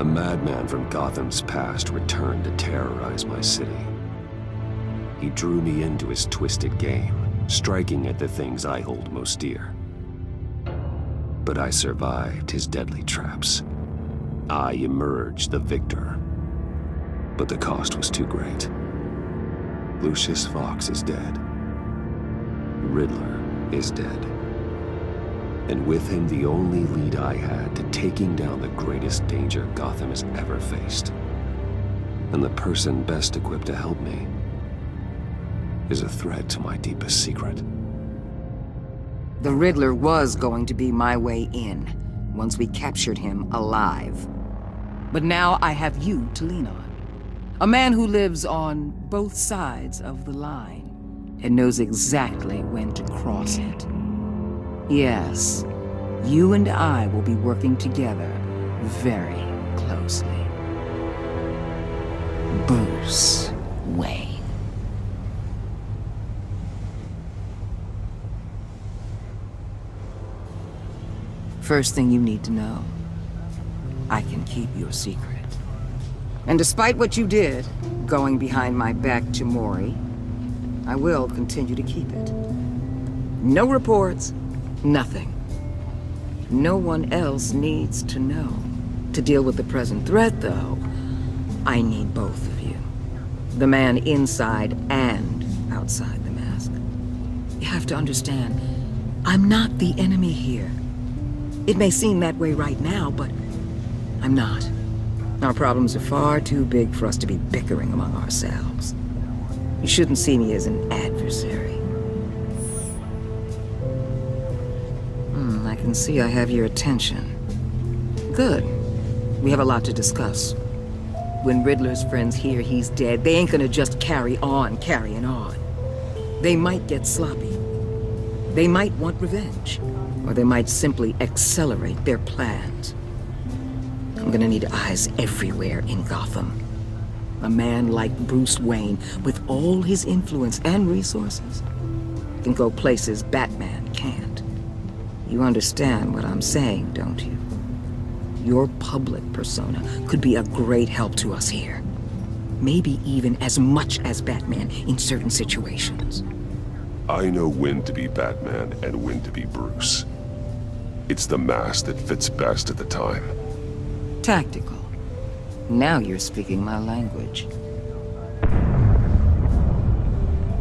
madman from Gotham's past returned to terrorize my city. He drew me into his twisted game, striking at the things I hold most dear. But I survived his deadly traps. I emerged the victor. But the cost was too great. Lucius Fox is dead. Riddler is dead. And with him, the only lead I had to taking down the greatest danger Gotham has ever faced. And the person best equipped to help me is a threat to my deepest secret. The Riddler was going to be my way in, once we captured him alive. But now I have you to lean on. A man who lives on both sides of the line, and knows exactly when to cross it. Yes, you and I will be working together very closely. Bruce Wayne. First thing you need to know, I can keep your secret. And despite what you did, going behind my back to Mori, I will continue to keep it. No reports, nothing. No one else needs to know. To deal with the present threat, though, I need both of you. The man inside and outside the mask. You have to understand, I'm not the enemy here. It may seem that way right now, but I'm not. Our problems are far too big for us to be bickering among ourselves. You shouldn't see me as an adversary. I can see I have your attention. Good. We have a lot to discuss. When Riddler's friends hear he's dead, they ain't gonna just carry on carrying on. They might get sloppy. They might want revenge. Or they might simply accelerate their plans. I'm gonna need eyes everywhere in Gotham. A man like Bruce Wayne, with all his influence and resources, can go places Batman can't. You understand what I'm saying, don't you? Your public persona could be a great help to us here. Maybe even as much as Batman in certain situations. I know when to be Batman and when to be Bruce. It's the mask that fits best at the time. Tactical. Now you're speaking my language.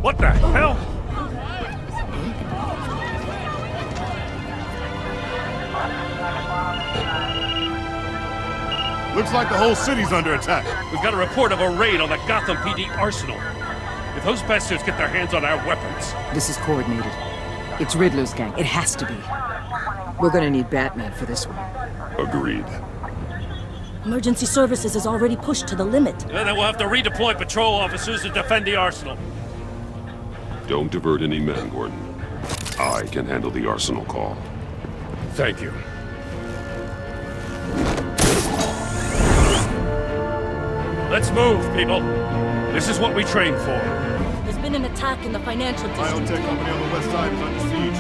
What the hell? Looks like the whole city's under attack. We've got a report of a raid on the Gotham PD arsenal. If those bastards get their hands on our weapons... This is coordinated. It's Riddler's gang. It has to be. We're gonna need Batman for this one. Agreed. Emergency services is already pushed to the limit. Then we'll have to redeploy patrol officers to defend the arsenal. Don't divert any men, Gordon. I can handle the arsenal call. Thank you. Let's move, people. This is what we trained for. There's been an attack in the financial district. Biotech company on the west side is under siege.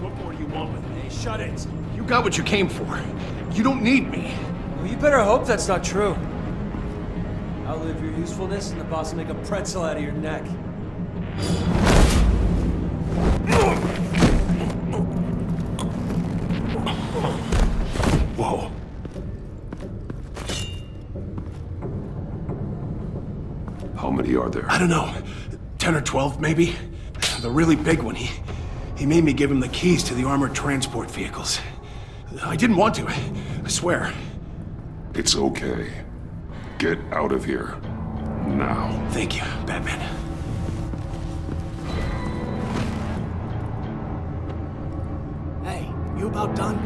What more do you want with me? Shut it! You got what you came for. You don't need me. Well, you better hope that's not true. Outlive your usefulness, and the boss will make a pretzel out of your neck. Whoa. How many are there? I don't know. 10 or 12, maybe? The really big one, he made me give him the keys to the armored transport vehicles. I didn't want to, I swear. It's okay. Get out of here. Now. Thank you, Batman. Hey, you about done?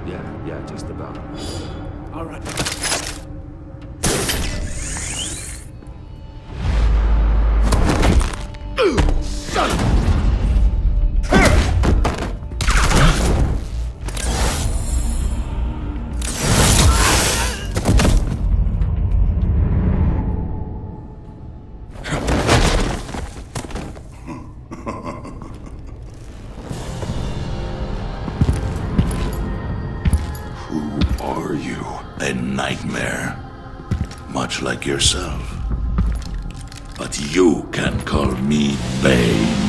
Yeah, just about. All right. Son of a... Who are you? A nightmare. Much like yourself. But you can call me Bane.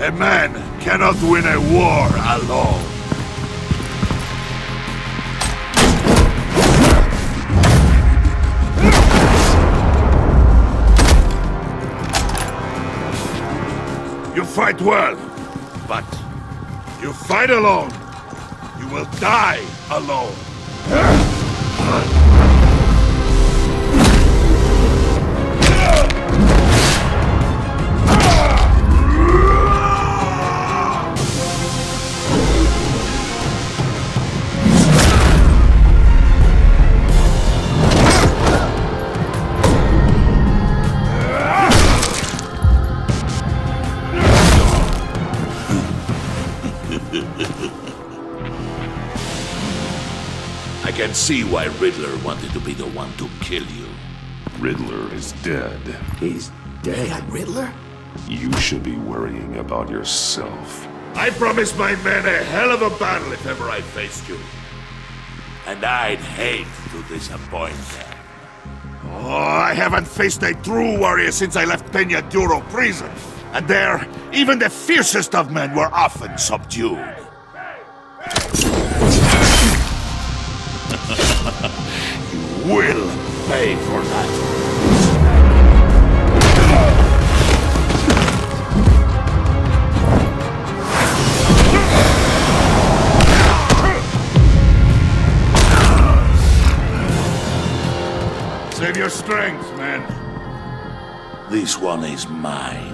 A man cannot win a war alone. You fight well, but you fight alone. You will die alone. I can see why Riddler wanted to be the one to kill you. Riddler is dead. He's dead? Riddler? You should be worrying about yourself. I promised my men a hell of a battle if ever I faced you. And I'd hate to disappoint them. Oh, I haven't faced a true warrior since I left Peña Duro prison. And there, even the fiercest of men were often subdued. You will pay for that. Save your strength, man. This one is mine.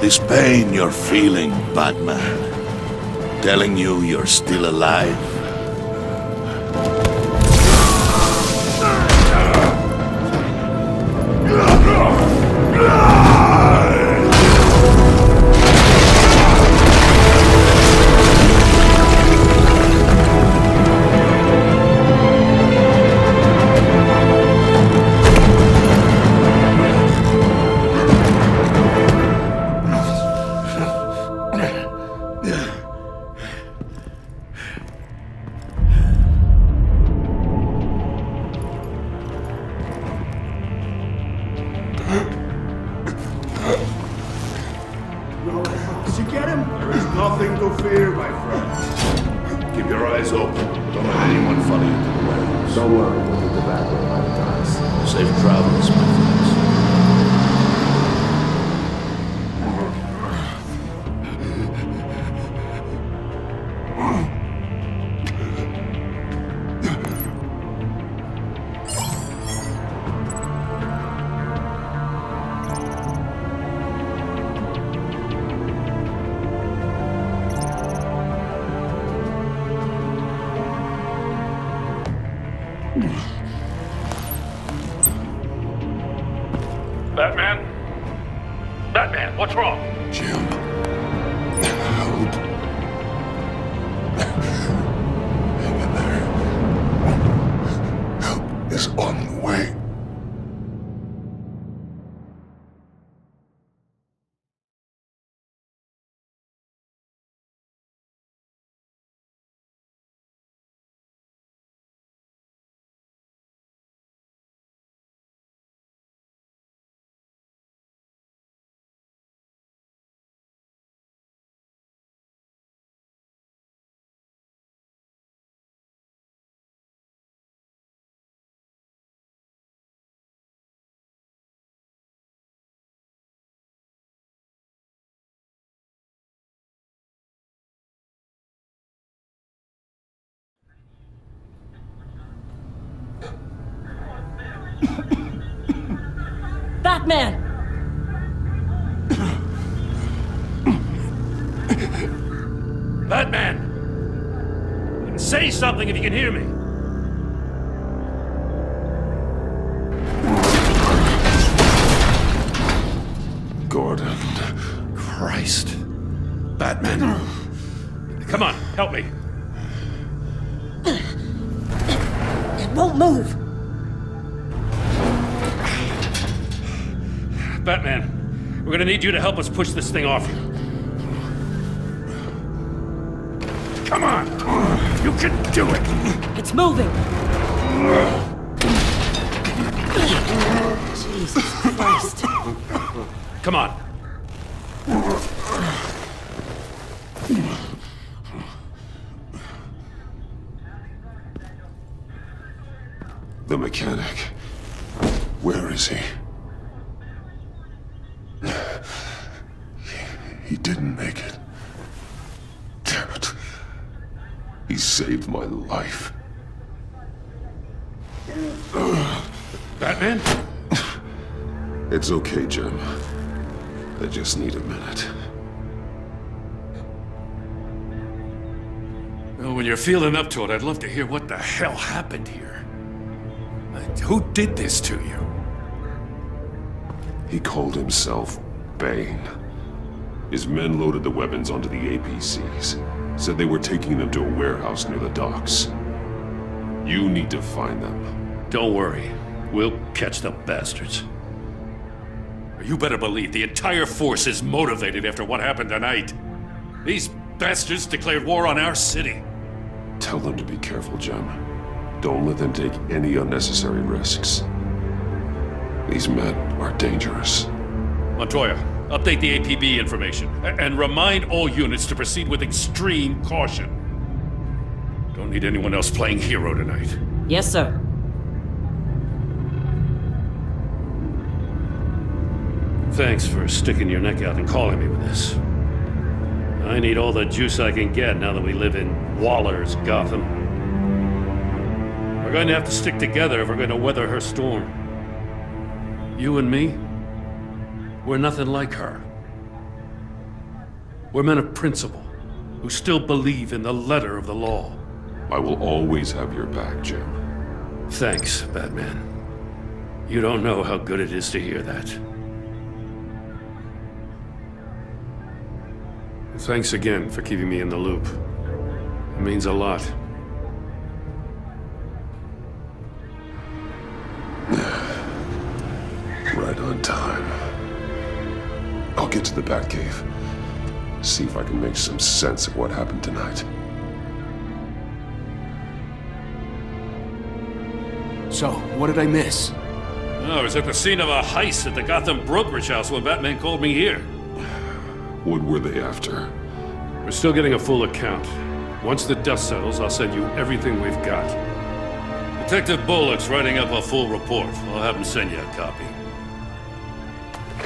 This pain you're feeling, Batman, telling you you're still alive? fear, my friend. Keep your eyes open. Don't let anyone follow you to the warehouse. Don't worry, we'll take the back way by the docks. Safe travels, my friends. Batman? Batman, what's wrong? Jim. Help. Hang in there. Help is on the way. Batman! Batman! Say something if you can hear me. Gordon. Christ. Batman. Come on, help me. It won't move! Batman, we're gonna need you to help us push this thing off you. Come on! You can do it! It's moving! Jesus Christ. Come on. The mechanic. Where is he? He didn't make it. Damn it. He saved my life. Batman? It's okay, Jim. I just need a minute. Well, when you're feeling up to it, I'd love to hear what the hell happened here. Who did this to you? He called himself Bane. His men loaded the weapons onto the APCs. Said they were taking them to a warehouse near the docks. You need to find them. Don't worry. We'll catch the bastards. You better believe the entire force is motivated after what happened tonight. These bastards declared war on our city. Tell them to be careful, Jim. Don't let them take any unnecessary risks. These men are dangerous. Montoya, update the APB information. And remind all units to proceed with extreme caution. Don't need anyone else playing hero tonight. Yes, sir. Thanks for sticking your neck out and calling me with this. I need all the juice I can get now that we live in Waller's Gotham. We're going to have to stick together if we're going to weather her storm. You and me, we're nothing like her. We're men of principle, who still believe in the letter of the law. I will always have your back, Jim. Thanks, Batman. You don't know how good it is to hear that. Thanks again for keeping me in the loop. It means a lot. Right on time. I'll get to the Batcave. See if I can make some sense of what happened tonight. So, what did I miss? I was at the scene of a heist at the Gotham brokerage house when Batman called me here. What were they after? We're still getting a full account. Once the dust settles, I'll send you everything we've got. Detective Bullock's writing up a full report. I'll have him send you a copy.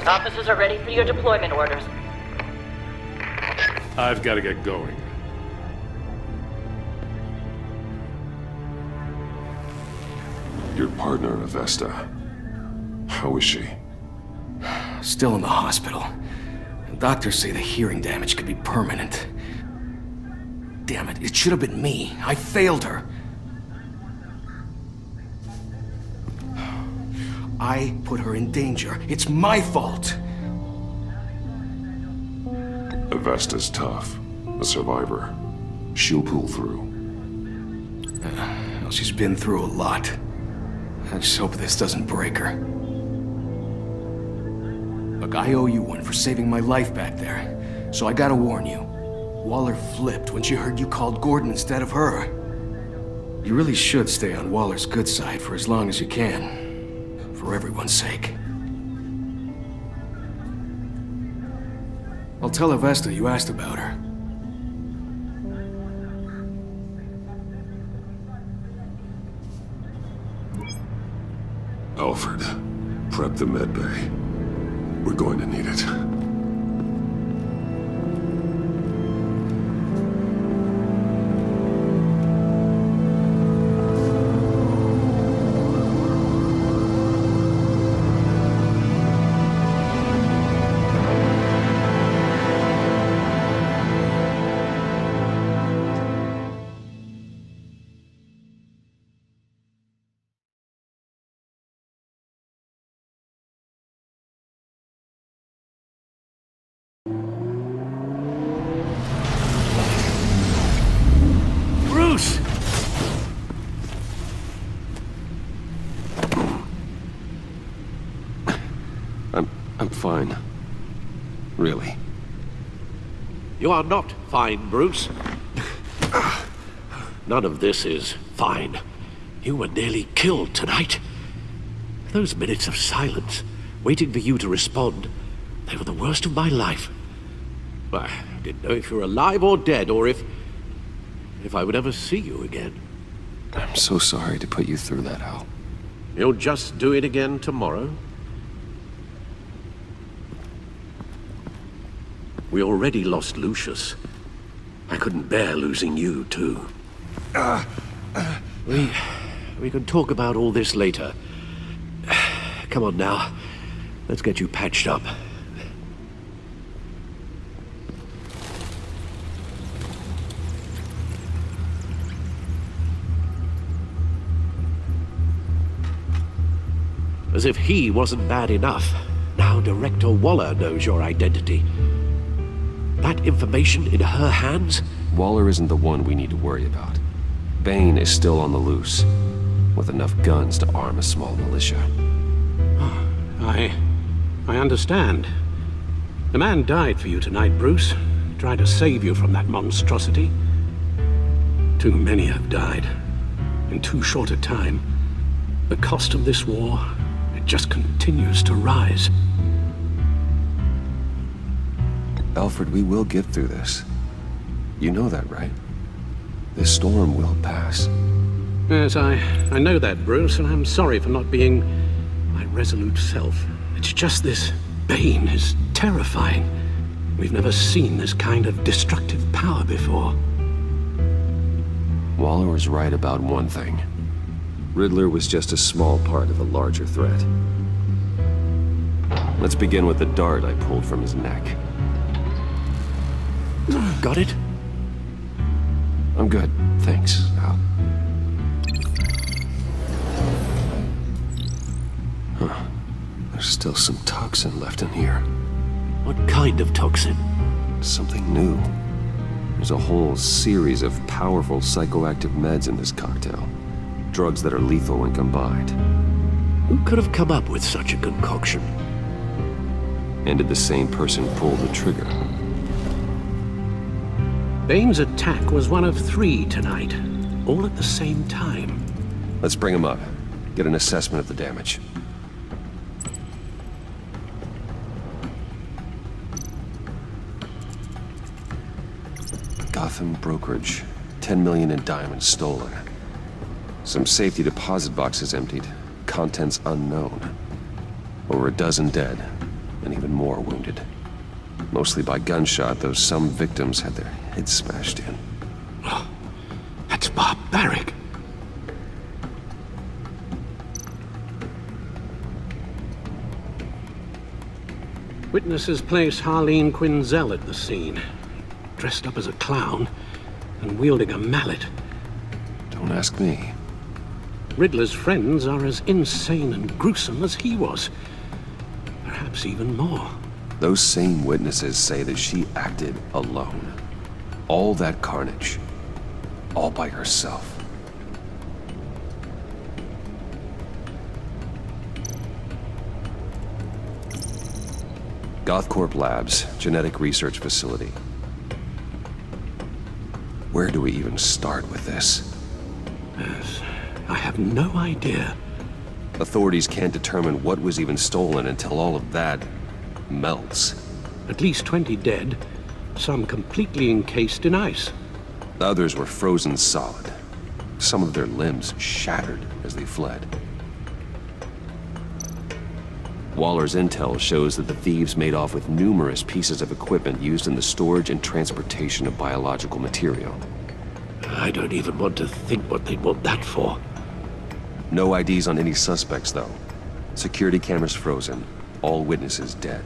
Officers are ready for your deployment orders. I've got to get going. Your partner, Avesta. How is she? Still in the hospital. Doctors say the hearing damage could be permanent. Damn it, it should have been me. I failed her. I put her in danger. It's my fault. Avesta's tough. A survivor. She'll pull through. Well, she's been through a lot. I just hope this doesn't break her. Look, I owe you one for saving my life back there. So I gotta warn you. Waller flipped when she heard you called Gordon instead of her. You really should stay on Waller's good side for as long as you can. For everyone's sake. I'll tell Avesta you asked about her. Alfred, prep the med bay. We're going to need it. Bruce! I'm fine. Really. You are not fine, Bruce. None of this is fine. You were nearly killed tonight. Those minutes of silence, waiting for you to respond, they were the worst of my life. I didn't know if you were alive or dead, or if I would ever see you again. I'm so sorry to put you through that, Al. You'll just do it again tomorrow? We already lost Lucius. I couldn't bear losing you, too. We can talk about all this later. Come on now. Let's get you patched up. As if he wasn't bad enough, now Director Waller knows your identity. That information in her hands? Waller isn't the one we need to worry about. Bane is still on the loose, with enough guns to arm a small militia. I understand. The man died for you tonight, Bruce. Tried to save you from that monstrosity. Too many have died. In too short a time. The cost of this war, it just continues to rise. Alfred, we will get through this. You know that, right? This storm will pass. Yes, I know that, Bruce, and I'm sorry for not being my resolute self. It's just this Bane is terrifying. We've never seen this kind of destructive power before. Waller was right about one thing. Riddler was just a small part of a larger threat. Let's begin with the dart I pulled from his neck. Got it? I'm good, thanks, Al. Huh. There's still some toxin left in here. What kind of toxin? Something new. There's a whole series of powerful psychoactive meds in this cocktail. Drugs that are lethal when combined. Who could have come up with such a concoction? And did the same person pull the trigger? Bane's attack was one of 3 tonight, all at the same time. Let's bring him up. Get an assessment of the damage. Gotham brokerage. 10 million in diamonds stolen. Some safety deposit boxes emptied. Contents unknown. Over a dozen dead, and even more wounded. Mostly by gunshot, though some victims had their heads smashed in. That's barbaric. Witnesses place Harleen Quinzel at the scene, dressed up as a clown and wielding a mallet. Don't ask me. Riddler's friends are as insane and gruesome as he was. Perhaps even more. Those same witnesses say that she acted alone. All that carnage. All by herself. Gothcorp Labs, genetic research facility. Where do we even start with this? Yes, I have no idea. Authorities can't determine what was even stolen until all of that melts. At least 20 dead, some completely encased in ice. Others were frozen solid. Some of their limbs shattered as they fled. Waller's intel shows that the thieves made off with numerous pieces of equipment used in the storage and transportation of biological material. I don't even want to think what they'd want that for. No IDs on any suspects, though. Security cameras frozen. All witnesses dead.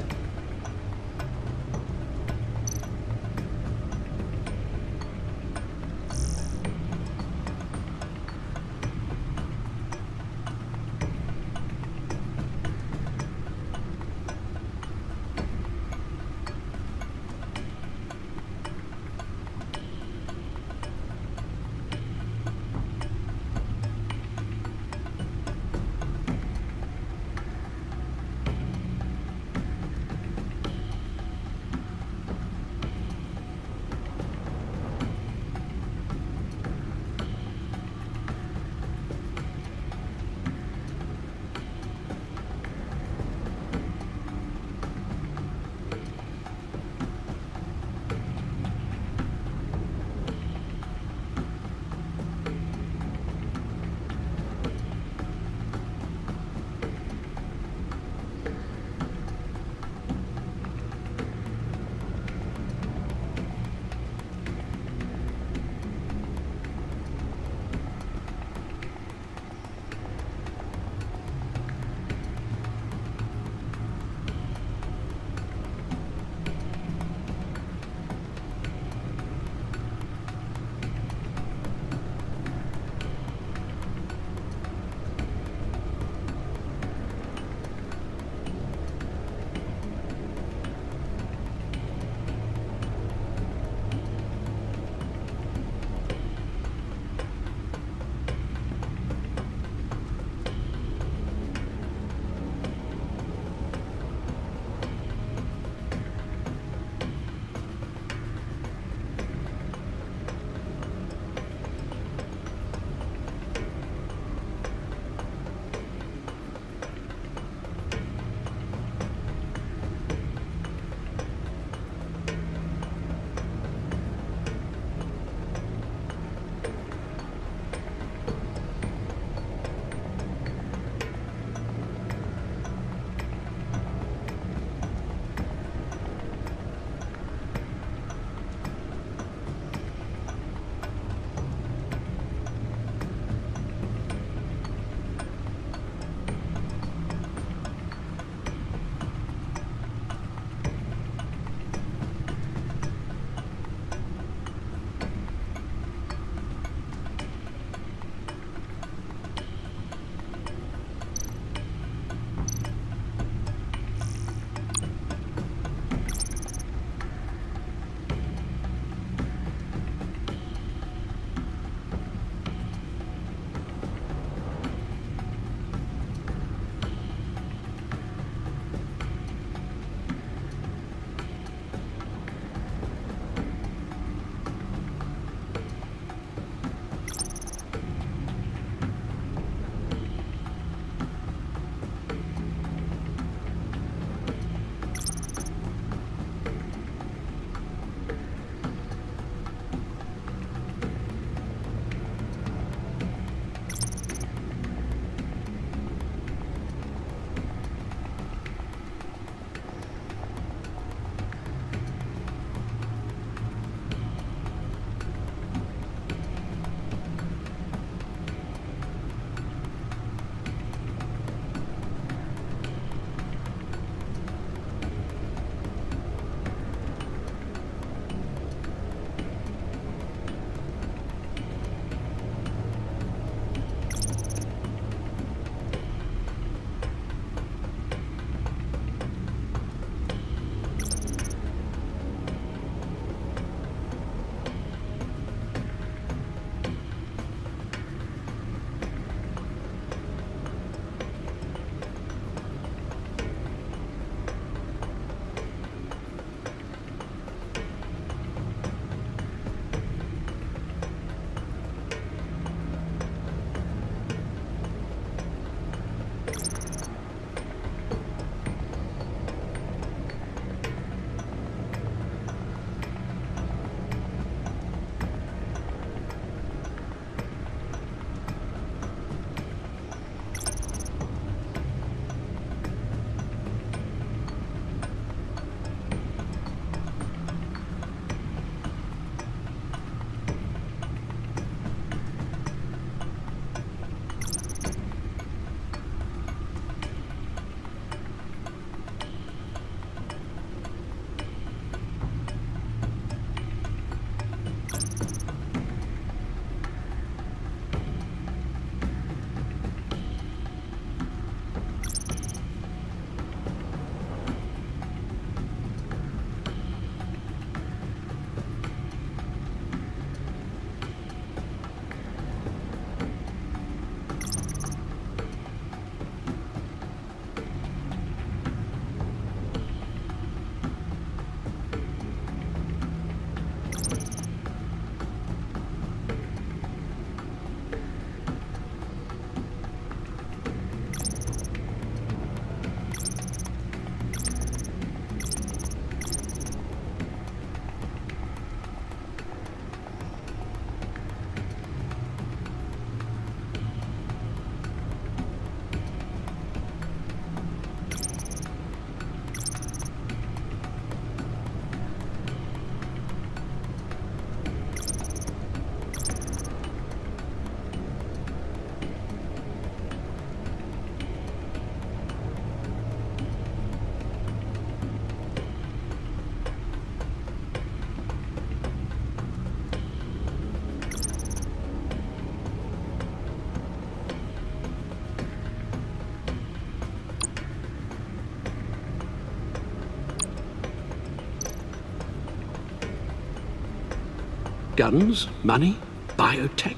Guns? Money? Biotech?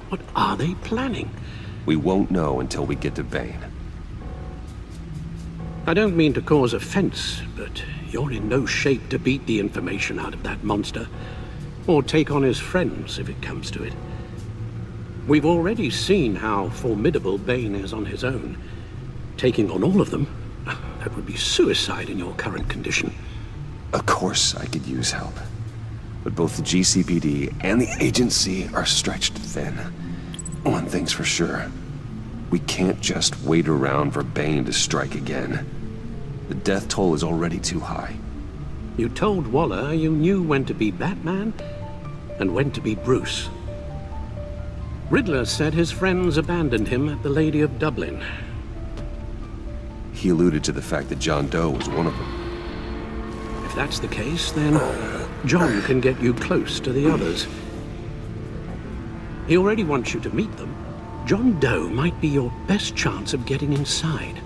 What are they planning? We won't know until we get to Bane. I don't mean to cause offense, but you're in no shape to beat the information out of that monster, or take on his friends if it comes to it. We've already seen how formidable Bane is on his own. Taking on all of them, that would be suicide in your current condition. Of course I could use help. But both the GCPD and the agency are stretched thin. One thing's for sure. We can't just wait around for Bane to strike again. The death toll is already too high. You told Waller you knew when to be Batman and when to be Bruce. Riddler said his friends abandoned him at the Lady of Dublin. He alluded to the fact that John Doe was one of them. If that's the case, then John can get you close to the others. He already wants you to meet them. John Doe might be your best chance of getting inside,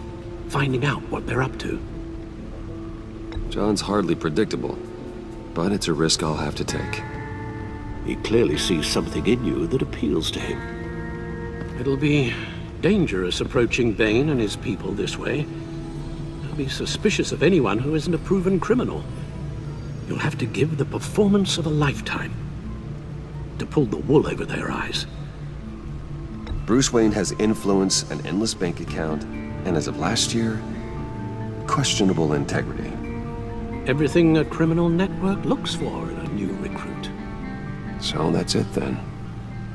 finding out what they're up to. John's hardly predictable, but it's a risk I'll have to take. He clearly sees something in you that appeals to him. It'll be dangerous approaching Bane and his people this way. They'll be suspicious of anyone who isn't a proven criminal. You'll have to give the performance of a lifetime to pull the wool over their eyes. Bruce Wayne has influence, an endless bank account, and as of last year, questionable integrity. Everything a criminal network looks for in a new recruit. So that's it then.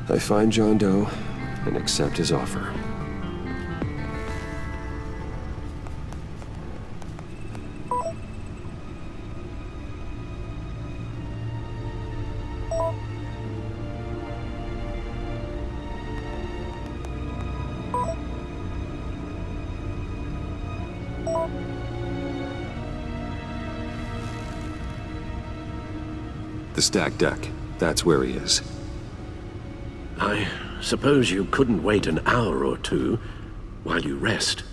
I find John Doe and accept his offer. The stacked deck. That's where he is. I suppose you couldn't wait an hour or two while you rest.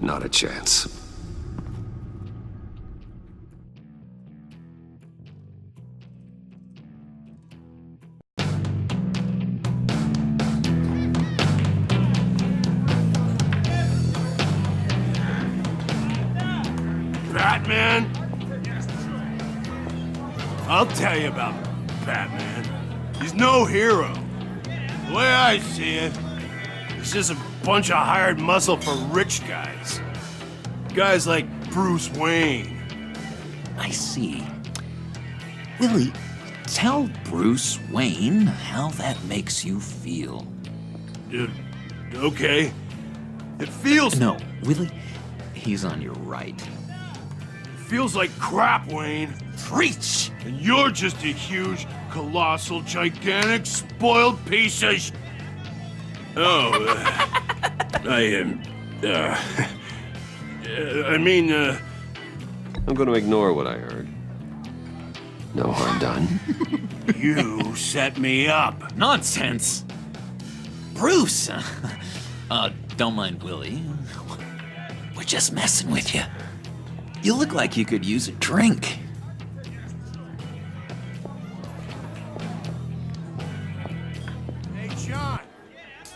Not a chance. Batman? I'll tell you about Batman. He's no hero. The way I see it, he's just a bunch of hired muscle for rich guys. Guys like Bruce Wayne. I see. Willie, tell Bruce Wayne how that makes you feel. Okay. It feels... No, Willie, he's on your right. Feels like crap, Wayne. Preach! And you're just a huge, colossal, gigantic, spoiled piece of sh... Oh, I'm going to ignore what I heard. No harm done. You set me up. Nonsense! Bruce! Don't mind Willie. We're just messing with you. You look like you could use a drink. Hey, John.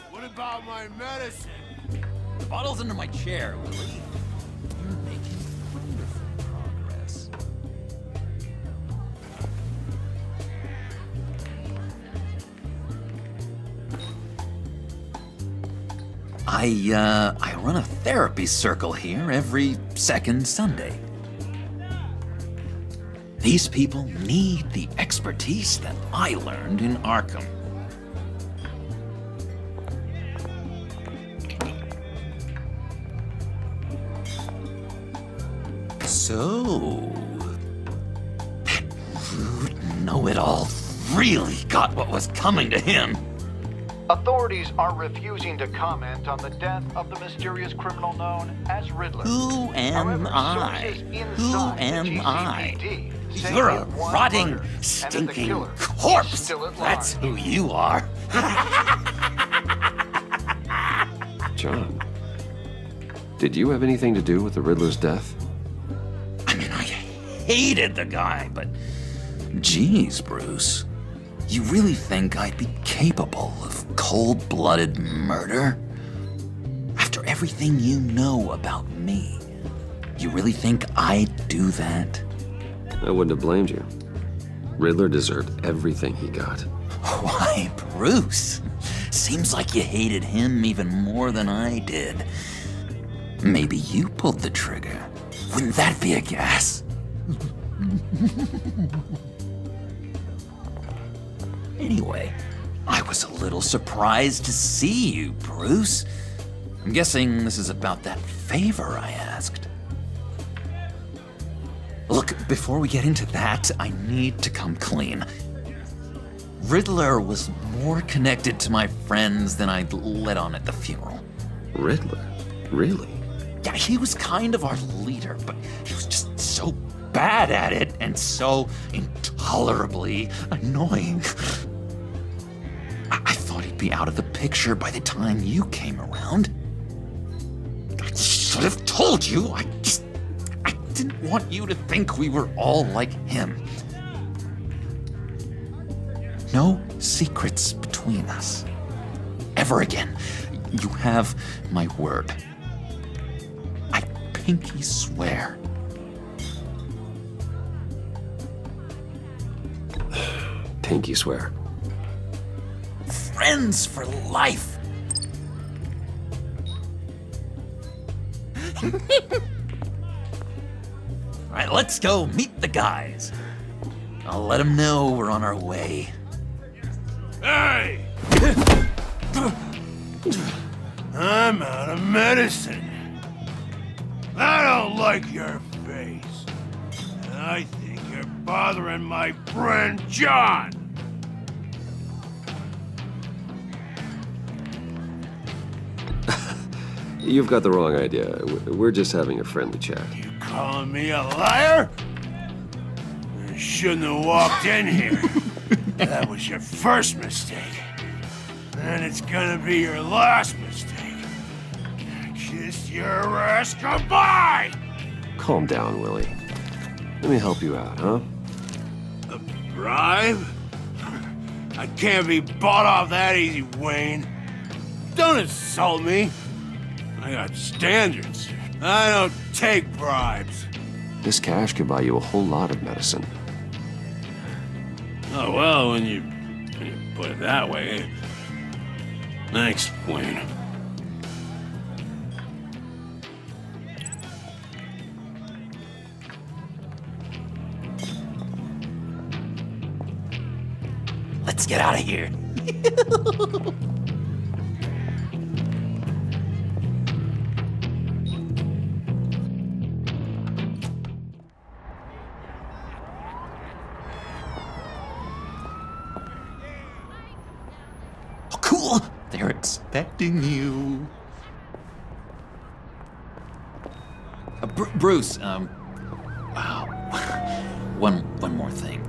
What about my medicine? The bottle's under my chair, Willie. You're making wonderful progress. I run a therapy circle here every second Sunday. These people need the expertise that I learned in Arkham. So, that rude know-it-all really got what was coming to him. Authorities are refusing to comment on the death of the mysterious criminal known as Riddler. Who am I? Who am I? say You're a he had one rotting, murder, and that the stinking killer is corpse. still at That's large. who you are. John, did you have anything to do with the Riddler's death? I mean, I hated the guy, but geez, Bruce. You really think I'd be capable of cold-blooded murder? After everything you know about me, you really think I'd do that? I wouldn't have blamed you. Riddler deserved everything he got. Why, Bruce? Seems like you hated him even more than I did. Maybe you pulled the trigger. Wouldn't that be a gas? Anyway, I was a little surprised to see you, Bruce. I'm guessing this is about that favor I asked. Look, before we get into that, I need to come clean. Riddler was more connected to my friends than I'd let on at the funeral. Riddler? Really? Yeah, he was kind of our leader, but he was just so bad at it and so intolerably annoying. I thought he'd be out of the picture by the time you came around. I should have told you. I didn't want you to think we were all like him. No secrets between us. Ever again. You have my word. I pinky swear. Pinky swear. Friends for life. All right, let's go meet the guys. I'll let them know we're on our way. Hey! I'm out of medicine. I don't like your face. And I think you're bothering my friend John. You've got the wrong idea. We're just having a friendly chat. You calling me a liar? You shouldn't have walked in here. That was your first mistake. And it's gonna be your last mistake. Kiss your ass goodbye! Calm down, Willie. Let me help you out, huh? A bribe? I can't be bought off that easy, Wayne. Don't insult me. I got standards. I don't take bribes. This cash could buy you a whole lot of medicine. Oh, well, when you put it that way. Thanks, Wayne. Let's get out of here. Oh, cool. They're expecting you. Bruce, wow. One more thing.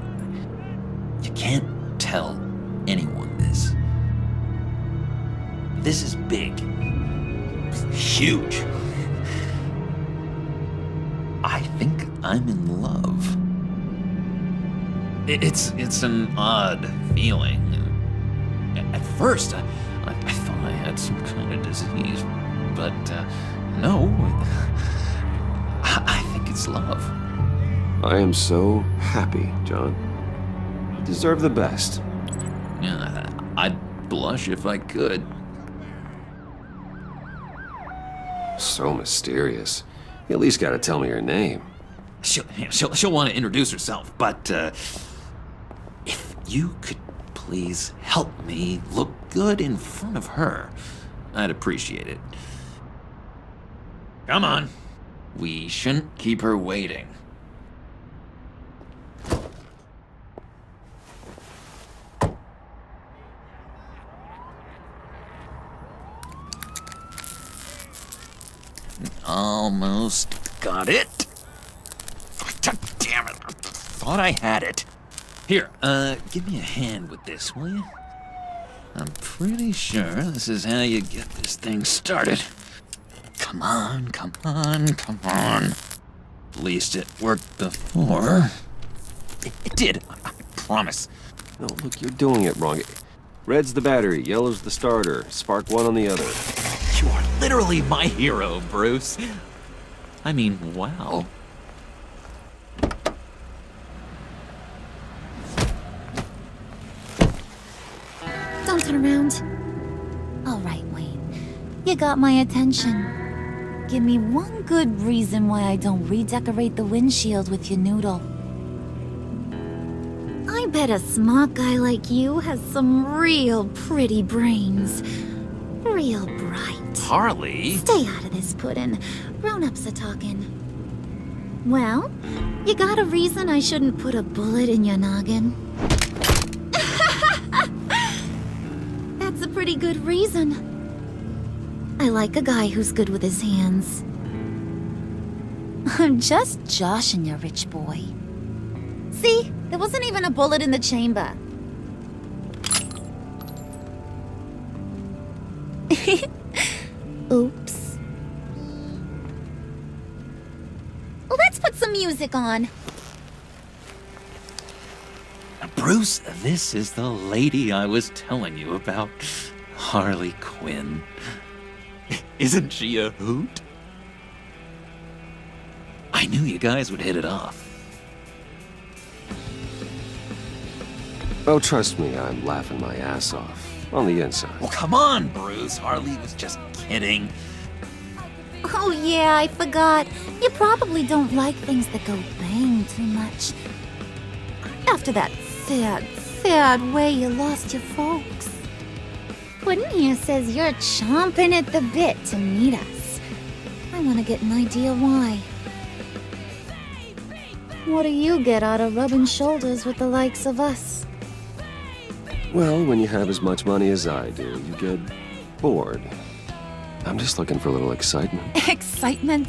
You can't tell anyone this. This is big. Huge. I think I'm in love. It's an odd feeling. At first, I thought I had some kind of disease, but no. I think it's love. I am so happy, John. You deserve the best. Yeah, I'd blush if I could. So mysterious. You at least gotta tell me her name. She'll want to introduce herself, but if you could please help me look good in front of her, I'd appreciate it. Come on. We shouldn't keep her waiting. Almost got it. God damn it. I thought I had it. Here, give me a hand with this, will you? I'm pretty sure this is how you get this thing started. Come on, come on, come on. At least it worked before. It did, I promise. No, look, you're doing it wrong. Red's the battery, yellow's the starter. Spark one on the other. You are literally my hero, Bruce. I mean, wow. Don't turn around. All right, Wayne. You got my attention. Give me one good reason why I don't redecorate the windshield with your noodle. I bet a smart guy like you has some real pretty brains. Real bright. Harley? Stay out of this, Puddin'. Grown-ups are talking. Well, you got a reason I shouldn't put a bullet in your noggin? That's a pretty good reason. I like a guy who's good with his hands. I'm just joshing you, rich boy. See? There wasn't even a bullet in the chamber. Oops. Let's put some music on. Bruce, this is the lady I was telling you about. Harley Quinn. Isn't she a hoot? I knew you guys would hit it off. Oh, trust me, I'm laughing my ass off. On the inside. Well, come on, Bruce. Harley was just kidding. Oh yeah, I forgot. You probably don't like things that go bang too much. After that sad way you lost your folks. Puddin' here says you're chomping at the bit to meet us. I want to get an idea why. What do you get out of rubbing shoulders with the likes of us? Well, when you have as much money as I do, you get bored. I'm just looking for a little excitement. Excitement?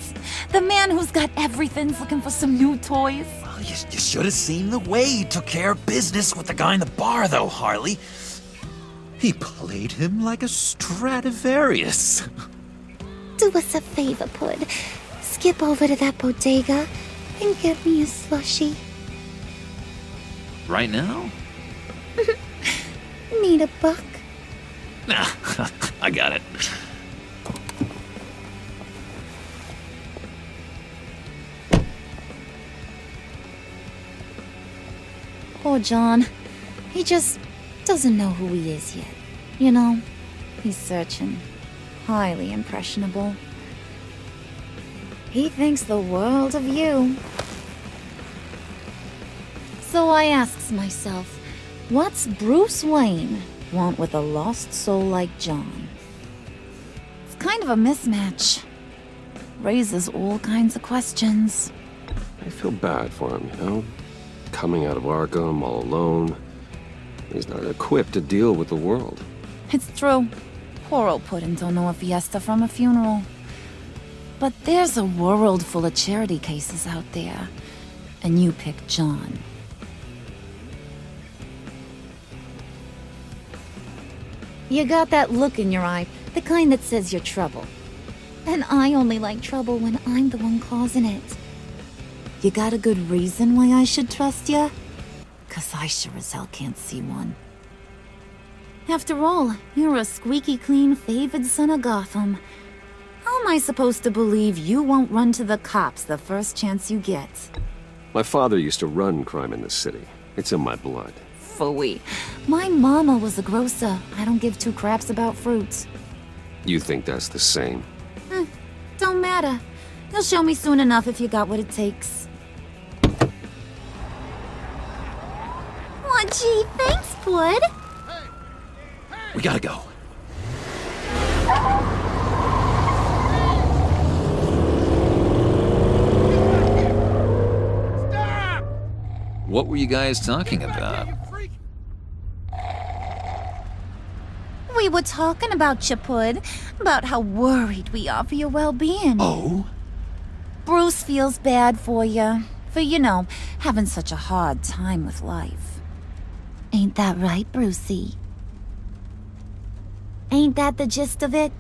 The man who's got everything's looking for some new toys? Well, you should have seen the way he took care of business with the guy in the bar, though, Harley. He played him like a Stradivarius. Do us a favor, Pud. Skip over to that bodega and get me a slushie. Right now? Need a buck? Nah, I got it. Poor John. He just doesn't know who he is yet. You know, he's searching. Highly impressionable. He thinks the world of you. So I asks myself, what's Bruce Wayne want with a lost soul like John? It's kind of a mismatch. Raises all kinds of questions. I feel bad for him, you know? Coming out of Arkham all alone. He's not equipped to deal with the world. It's true. Poor old Puddin' don't know a fiesta from a funeral. But there's a world full of charity cases out there. And you pick John. You got that look in your eye, the kind that says you're trouble. And I only like trouble when I'm the one causing it. You got a good reason why I should trust you? 'Cause I sure as hell can't see one. After all, you're a squeaky clean favored son of Gotham. How am I supposed to believe you won't run to the cops the first chance you get? My father used to run crime in this city. It's in my blood. Phooey. My mama was a grocer. I don't give two craps about fruits. You think that's the same? Don't matter. You'll show me soon enough if you got what it takes. Aw, gee, thanks, Pud. We gotta go. What were you guys talking about? We were talking about you, Pud. About how worried we are for your well-being. Oh? Bruce feels bad for you. For, you know, having such a hard time with life. Ain't that right, Brucey? Ain't that the gist of it?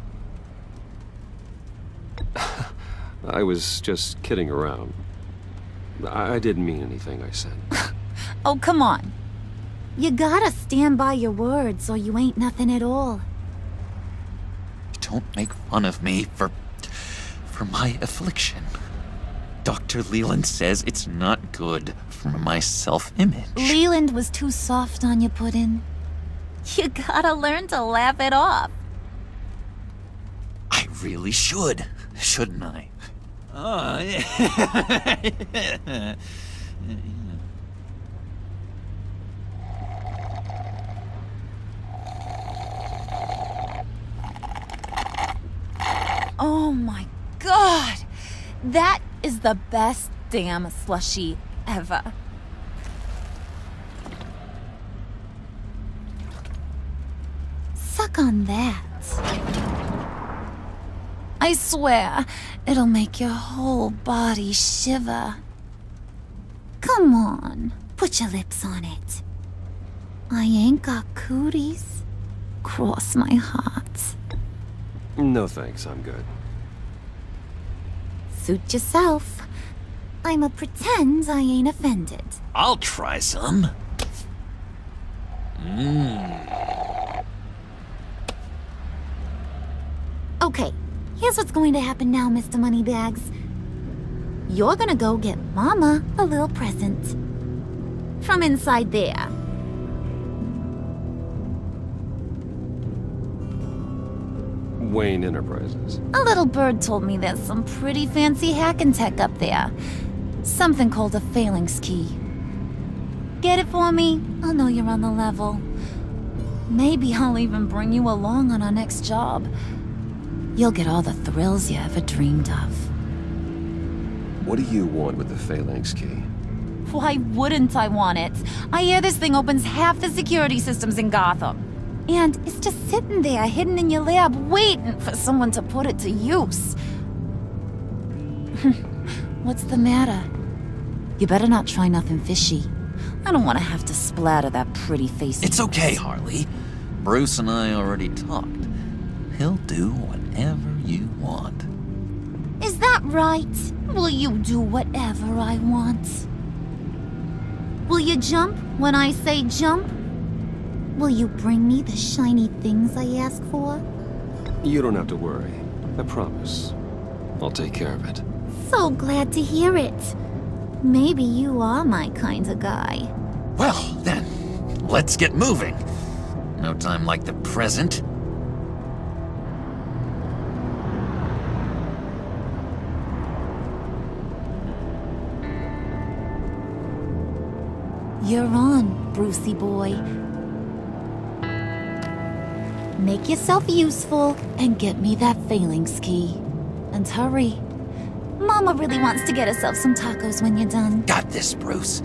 I was just kidding around. I didn't mean anything I said. Oh, come on. You gotta stand by your words or you ain't nothing at all. Don't make fun of me for my affliction. Dr. Leland says it's not good for my self-image. Leland was too soft on you, Puddin'. You gotta learn to laugh it off. I really should, shouldn't I? Oh my god! That is the best damn slushie ever. Suck on that. I swear, it'll make your whole body shiver. Come on, put your lips on it. I ain't got cooties. Cross my heart. No thanks, I'm good. Suit yourself. I'ma pretend I ain't offended. I'll try some. Okay, here's what's going to happen now, Mr. Moneybags. You're gonna go get Mama a little present. From inside there. Wayne Enterprises. A little bird told me there's some pretty fancy hacking tech up there. Something called a phalanx key. Get it for me? I'll know you're on the level. Maybe I'll even bring you along on our next job. You'll get all the thrills you ever dreamed of. What do you want with the phalanx key? Why wouldn't I want it? I hear this thing opens half the security systems in Gotham. And it's just sitting there, hidden in your lab, waiting for someone to put it to use. What's the matter? You better not try nothing fishy. I don't want to have to splatter that pretty face. It's okay, Harley. Bruce and I already talked. He'll do whatever you want. Is that right? Will you do whatever I want? Will you jump when I say jump? Will you bring me the shiny things I ask for? You don't have to worry. I promise. I'll take care of it. So glad to hear it. Maybe you are my kind of guy. Well, then, let's get moving. No time like the present. You're on, Brucey boy. Make yourself useful and get me that phalanx key. And hurry. Mama really wants to get herself some tacos when you're done. Got this, Bruce.